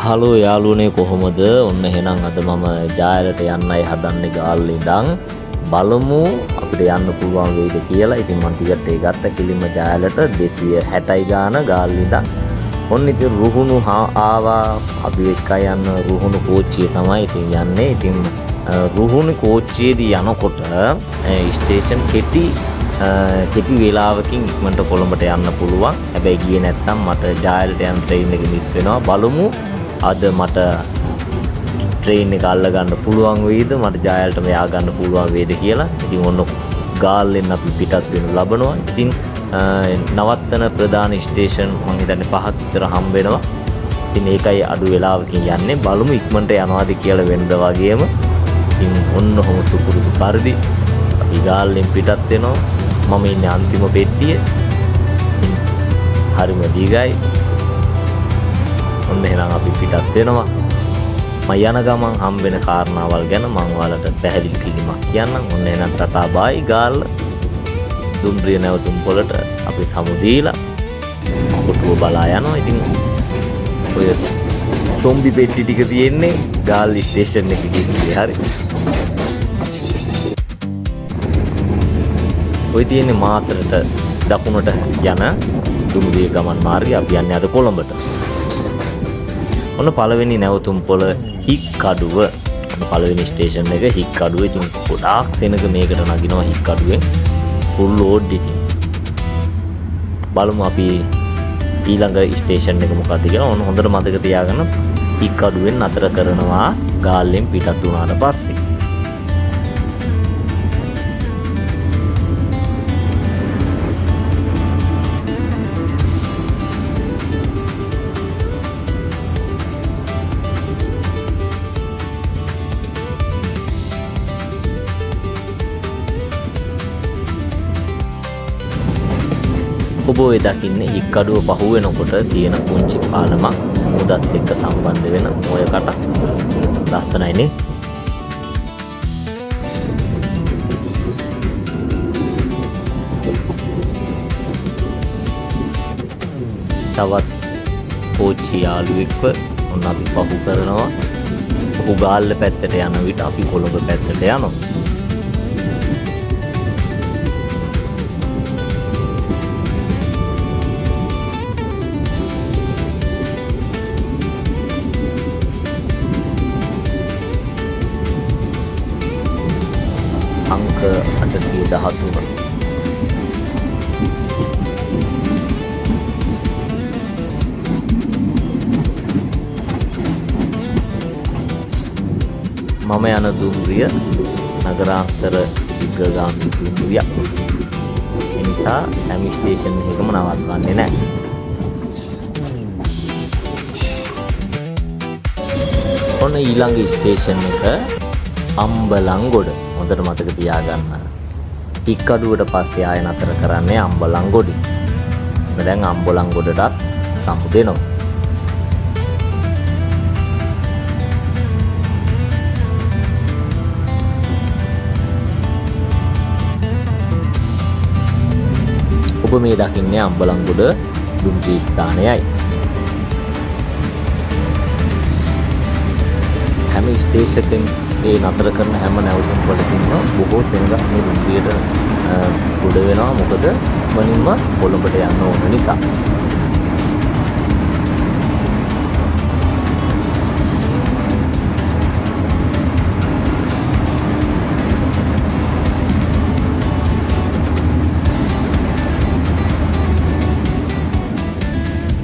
Hello යාළුවනේ කොහොමද? ඔන්න එහෙනම් අද මම ජායලට යන්නයි හදන්නේ ගාල්ල ඉඳන්. බලමු අපිට යන්න පුළුවන් වෙයිද කියලා. ඉතින් මම ටිකට් එක ගත්ත කිලිම ජායලට 260යි ගාන ගාල්ල ඉඳන්. ඔන්න ඉතින් රුහුණු ආවා. අපි එක්කයි යන්න රුහුණු කෝච්චිය තමයි ඉතින් යන්නේ. ඉතින් රුහුණු කෝච්චියේදී යනකොට ස්ටේෂන් කෙටි වේලාවකින් ඉක්මනට කොළඹට යන්න පුළුවන්. හැබැයි ගියේ නැත්නම් මට ජායලට යන ට්‍රේන් එක මිස් වෙනවා. බලමු අද මට ට්‍රේන් එක අල්ල ගන්න පුළුවන් වෙයිද, මට ජායලටම යා ගන්න පුළුවන් වෙයිද කියලා. ඉතින් ඔන්න ගාල්ලෙන් අපි පිටත් වෙනු ලබනවා. ඉතින් නවත්තන ප්‍රධාන ස්ටේෂන් මම හිතන්නේ 5ක් විතර හම්බ වෙනවා. ඉතින් ඒකයි අඩු වෙලාවකින් යන්නේ. බලමු ඉක්මනට යනවාද කියලා වෙනද වගේම. ඉතින් ඔන්න ඔහොම සුපුරුදු පරිදි අපි ගාල්ලෙන් පිටත් වෙනවා. මම ඉන්නේ අන්තිම පෙට්ටිය. හරිම දීගයි. ඔන්න එහෙනම් අපි පිටත් වෙනවා. මම යන ගමන් හම්බෙන කාරණාවල් ගැන මම ඔයාලට පැහැදිලි කිරීමක් කියන්නම්. ඔන්න එහෙනම් ටටා බයි ගාල්ල. දුම්රිය නැවතුම් පොළට අපි සමු දීලා කොටුව බලා යනවා. ඉතින් ඔය සොම්බි පෙට්ටි ටික තියෙන්නේ ගාල්ල ස්ටේෂන් එකේ ඉන්නේ. හරි. ඔය තියෙන්නේ මාතරට දකුණට යන දුම්රිය ගමන් මාර්ගය. අපි යන්නේ අද කොළඹට. ඔන්න පළවෙනි නැවතුම් පොළ හික්කඩුව. පළවෙනි ස්ටේෂන් එක හික්කඩුව. ඉතින් ගොඩාක් සෙනග මේකට නගිනවා හික්කඩුවෙන්. ෆුල් ලෝඩ් ඉතින්. බලමු අපි ඊළඟ ස්ටේෂන් එක මොකක්ද කියලා. ඔන්න හොඳට මතක තියාගන්න. හික්කඩුවෙන් නතර කරනවා ගාල්ලෙන් පිටත් වුණාට පස්සේ. ඔබ ඔය දකින්නේ හික්කඩුව පහු වෙනකොට තියෙන පුංචි පාලමක් මුදත් එක්ක සම්බන්ධ වෙන ඔයකට. ලස්සනයිනේ. තවත් කෝච්චි යාළුවෙක්ව ඔන්න අපි පහු කරනවා. ඔහු ගාල්ල පැත්තට යන විට අපි කොළඹ පැත්තට යනවා. අංක 813. මම යන දුම්රිය නගරාන්තර ශීඝ්‍රගාමී දුම්රියක්. ඒ නිසා හැම ස්ටේෂන් එකකම නවත්වන්නේ නැහැ. ඔන්න ඊළඟ ස්ටේෂන් එක අම්බලන්ගොඩ. හොඳට මතක තියාගන්න. හික්කඩුවට පස්සේ ආය නතර කරන්නේ අම්බලන්ගොඩි. දැන් අම්බලන්ගොඩටත් සමු දෙනවා. ඔබ මේ දකින්නේ අම්බලන්ගොඩ දුම්රිය ස්ථානයයි. හැම ස්ටේෂනකින් ඒ නතර කරන හැම නැවතුම් වලකින්ම බොහෝ සෙනඟ මේ දුම්රියට ගොඩ වෙනවා. මොකද වනින්ම කොළඹට යන්න ඕන නිසා.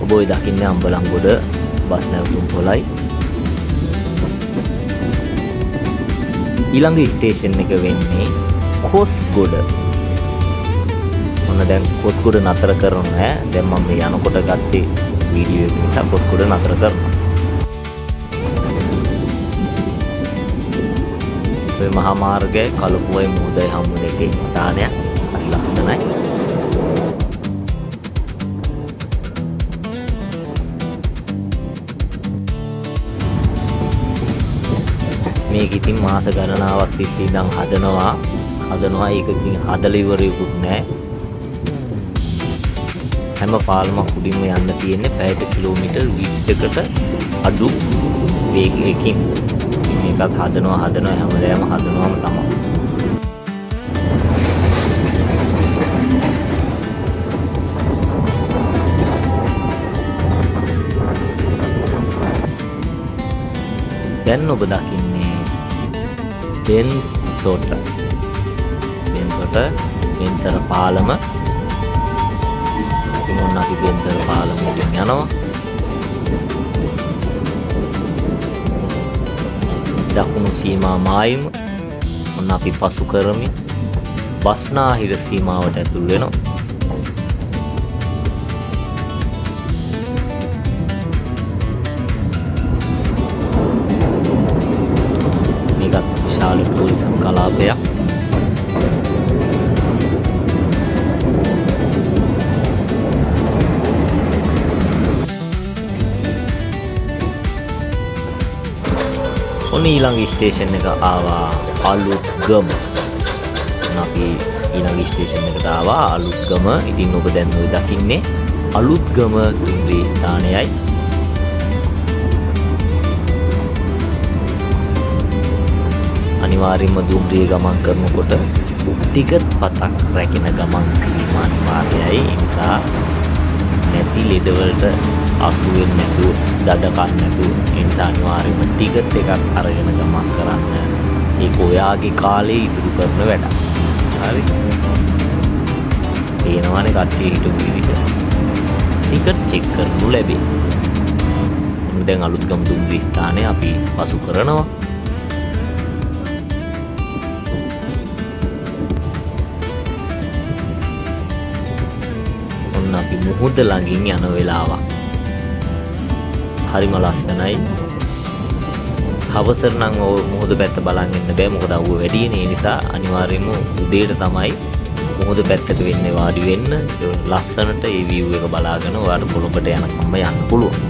ඔබ ඔය දකින්නේ අම්බලන්ගොඩ බස් නැවතුම් පොළයි. ඊළඟ ස්ටේෂන් එක වෙන්නේ කොස්ගොඩ. මොන දැන් කොස්ගොඩ නතර කරනවා. දැන් මම මේ යනකොට ගත්තේ වීඩියෝ එක නිසා කොස්ගොඩ නතර කරනවා. මේ මහා මාර්ගයේ කලපුවයි මුහුදයි හමු දෙකේ ස්ථානයක්. හරි ලස්සනයි. මේක ඉතින් මාස ගණනාවක් තිස්සේ ඉඳන් හදනවා. ඒක ඉතින් හදලා ඉවරෙකුත් නැහැ. හැම පාලමක් උඩින්ම යන්න තියෙන්නේ පැයට කිලෝමීටර් 20කට අඩු වේගයකින් මේකත් හදනවා හැමදේම හදනවාම තමයි. දැන් ඔබ දකින්නේ බෙන්තොට බෙන්තර පාලම. ඉතින් ඔන්න අපි බෙන්තර පාලමෙන් යනවා. දකුණු සීමා මායිම ඔන්න අපි පසු කරමින් බස්නාහිර සීමාවට ඇතුල් වෙනවා. මේකත් විශාල ටූරිසම් කලාපයක්. ඔන්න ඊළඟ ස්ටේෂන් එක ආවා අලුත්ගම. අපි ඊළඟ ස්ටේෂන් එකට ආවා අලුත්ගම. ඉතින් ඔබ දැන් ඔය දකින්නේ අලුත්ගම දුම්රිය ස්ථානයයි. අනිවාර්යයෙන්ම දුම්රිය ගමන් කරනකොට ටිකට් පතක් රැගෙන ගමන් කිරීම අනිවාර්යයි. ඒ නිසා නැති ලෙඩවලට අසු වෙන්නේ නැතුව දඩ කන්න නැතුව ඒ නිසා අනිවාර්යයෙන්ම ටිකට් එකක් අරගෙන ගමන් කරන්න. ඒක ඔයාගේ කාලේ ඉතුරු කරන වැඩක්. හරි. ඒනවනේ කට්ටිය හිටපු විදිහට ටිකට් චෙක් කරනු ලැබේ. දැන් අලුත්ගම දුම්රිය ස්ථානය අපි පසු කරනවා. ඔන්න අපි මුහුද ළඟින් යන වෙලාවක්. හරිම ලස්සනයි. හවසට නම් ඔය මුහුද පැත්ත බලන් ඉන්න බෑ, මොකද අවුව වැඩිනේ. ඒ නිසා අනිවාර්යයෙන්ම උදේට තමයි මුහුද පැත්තට වෙන්නේ වාඩි වෙන්න. ලස්සනට ඒ view එක බලාගෙන ඔයාලට කොළඹට යනකම්ම යන්න පුළුවන්.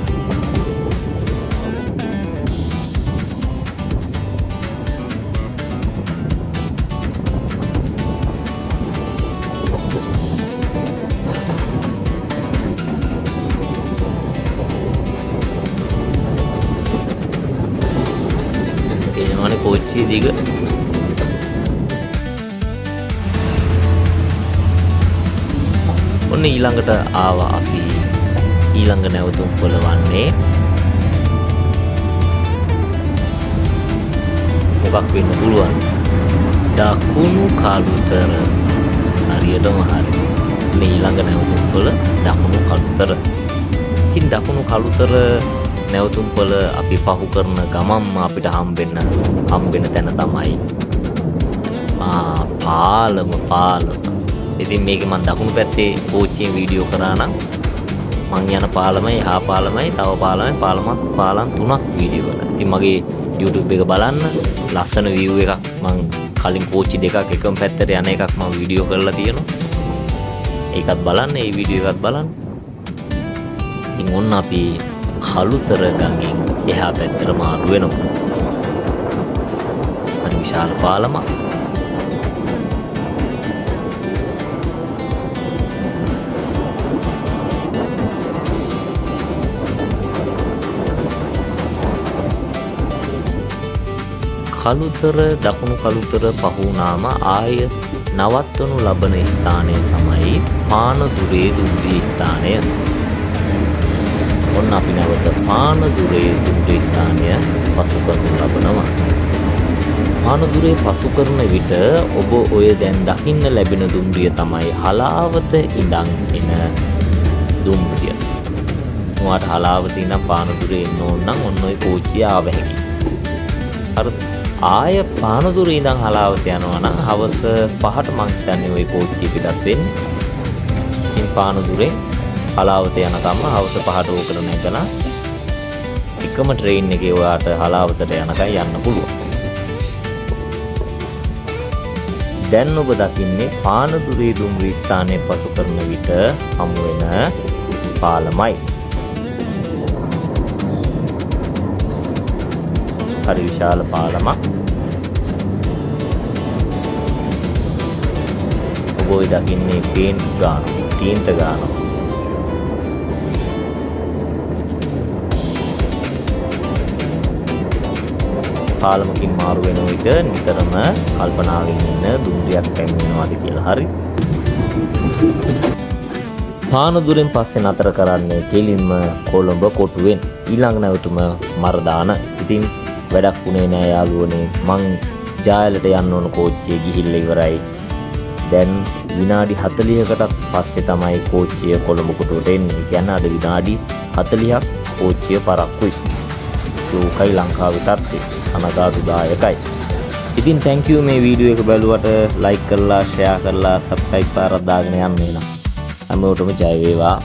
කෝච්චිය දිග. ඔන්න ඊළඟට ආවා අපි ඊළඟ නැවතුම් පොළ වන්නේ මොකක් වෙන්න පුළුවන්? දකුණු කළුතර. හරියටම හරි. මේ ඊළඟ නැවතුම් පොළ දකුණු කළුතර. ඉතින් දකුණු කළුතර නැවතුම් පොළ අපි පහු කරන ගමන්ම අපිට හම්බෙන තැන තමයි පාලම. ඉතින් මේක මම දකුණු පැත්තේ කෝච්චියෙන් වීඩියෝ කරා නම් මං යන පාලමයි, එහා පාලමයි, තව පාලමයි, පාලම් 3ක් වීඩියෝ කරා. ඉතින් මගේ YouTube එක බලන්න. ලස්සන view එකක්. මං කලින් කෝච්චි දෙකක් එකම පැත්තට යන එකක් මම වීඩියෝ කරලා තියෙනවා. ඒකත් බලන්න, ඒ වීඩියෝ එකත් බලන්න. ඉතින් ඔන්න අපි කළුතර ගඟෙන් එහා පැත්තට මාරු වෙනවා. හරි විශාල පාලමක්. කළුතර දකුණු කළුතර පහු වුණාම ආය නවත්වනු ලබන ස්ථානය තමයි පානදුරේ දුම්රිය ස්ථානය. ඔන්න අපි නැවත පානදුරේ දුම්රිය ස්ථානය පසු කරනු ලබනවා. පානදුරේ පසු කරන විට ඔබ ඔය දැන් දකින්න ලැබෙන දුම්රිය තමයි හලාවත ඉඳන් එන දුම්රිය. ඔයාට හලාවත ඉඳන් පානදුරේ එන්න ඕන නම් ඔන්න ඔය කෝච්චිය ආව හැකියි. හරිද? ආය පානදුරේ ඉඳන් හලාවත යනවා නම් හවස 5ට මං හිතන්නේ ওই කෝච්චිය පිටත් වෙන්නේ. ඉතින් පානදුරේ හලාවත යනකම් හවස 5ට ඕකට නැගලා එකම ට්‍රේන් එකේ ඔයාට හලාවතට යනකම් යන්න පුළුවන්. දැන් ඔබ දකින්නේ පානදුරේ දුම්රිය ස්ථානයේ පසු කරන විට හමු වෙන පාලමයි. හරි විශාල පාලමක්. ඔබ ඔය දකින්නේ පේන්ට් ගානවා. කාලමකින් මාරු වෙන විට නිතරම කල්පනාවෙන් ඉන්න දුම්රියක් පැමිණෙනවාද කියලා. හරි. පානදුරෙන් පස්සේ නතර කරන්නේ කෙලින්ම කොළඹ කොටුවෙන්. ඊළඟ නැවතුම මරදාන. ඉතින් වැඩක් වුණේ නෑ යාළුවනේ. මං ජායලට යන්න ඕන කෝච්චිය ගිහිල්ලා ඉවරයි. දැන් විනාඩි 40කටත් පස්සේ තමයි කෝච්චිය කොළඹ කොටුවට එන්නේ. කියන්නේ අද විනාඩි 40ක් කෝච්චිය පරක්කුයි. ඒකයි ලංකාවේ තත්ත්වය. අනගාටුදායකයි. ඉතින් thank you මේ වීඩියෝ එක බලුවට like කරලා share කරලා subscribe පාරක් දාගෙන යන්න එනවා. හැමෝටම ජය වේවා.